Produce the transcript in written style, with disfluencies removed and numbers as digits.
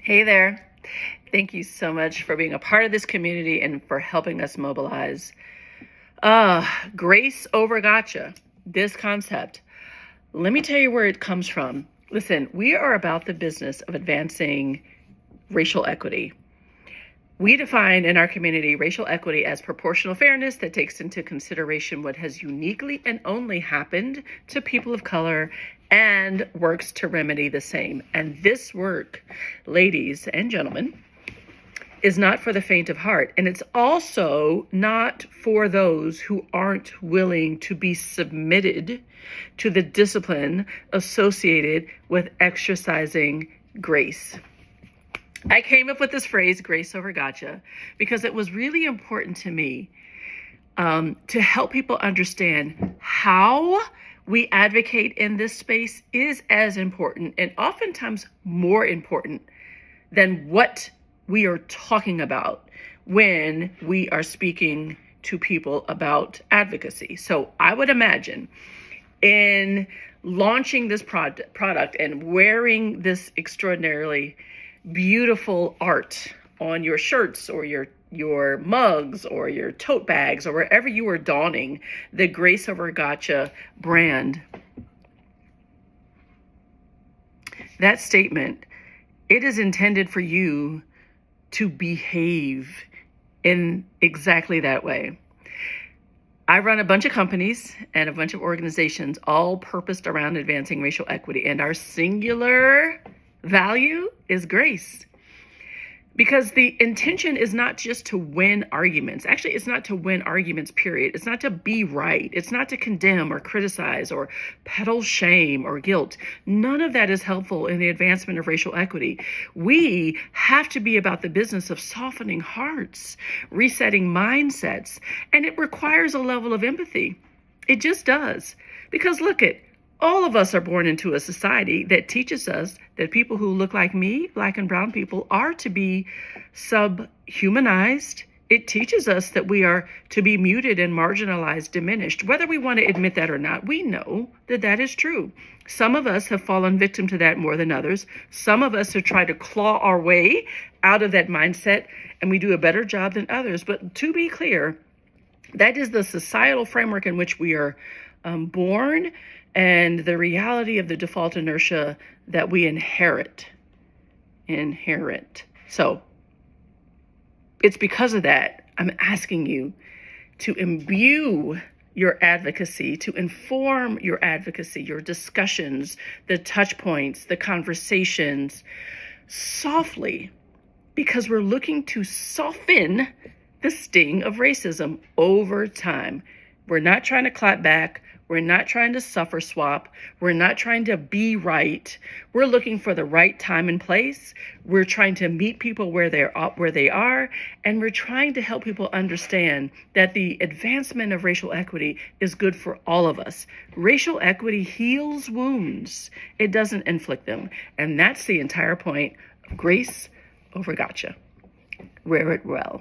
Hey there. Thank you so much for being a part of this community and for helping us mobilize. Grace over gotcha. This concept. Let me tell you where it comes from. Listen, we are about the business of advancing racial equity. We define in our community racial equity as proportional fairness that takes into consideration what has uniquely and only happened to people of color and works to remedy the same. And this work, ladies and gentlemen, is not for the faint of heart. And it's also not for those who aren't willing to be submitted to the discipline associated with exercising grace. I came up with this phrase, grace over gotcha, because it was really important to me to help people understand how we advocate in this space is as important and oftentimes more important than what we are talking about when we are speaking to people about advocacy. So I would imagine in launching this product and wearing this extraordinarily beautiful art on your shirts or your mugs or your tote bags or wherever you are donning the Grace Over Gotcha brand. That statement, it is intended for you to behave in exactly that way. I run a bunch of companies and a bunch of organizations all purposed around advancing racial equity, and our singular value is grace. Because the intention is not just to win arguments. Actually, it's not to win arguments, period. It's not to be right. It's not to condemn or criticize or peddle shame or guilt. None of that is helpful in the advancement of racial equity. We have to be about the business of softening hearts, resetting mindsets, and it requires a level of empathy. It just does. Because look at, all of us are born into a society that teaches us that people who look like me, Black and brown people, are to be subhumanized. It teaches us that we are to be muted and marginalized, diminished. Whether we want to admit that or not, we know that that is true. Some of us have fallen victim to that more than others. Some of us have tried to claw our way out of that mindset, and we do a better job than others. But to be clear, that is the societal framework in which we are born, and the reality of the default inertia that we inherit. So it's because of that I'm asking you to imbue your advocacy, to inform your advocacy, your discussions, the touch points, the conversations softly, because we're looking to soften the sting of racism over time. We're not trying to clap back. We're not trying to suffer swap. We're not trying to be right. We're looking for the right time and place. We're trying to meet people where they are, and we're trying to help people understand that the advancement of racial equity is good for all of us. Racial equity heals wounds. It doesn't inflict them. And that's the entire point of Grace Over Gotcha. Wear it well.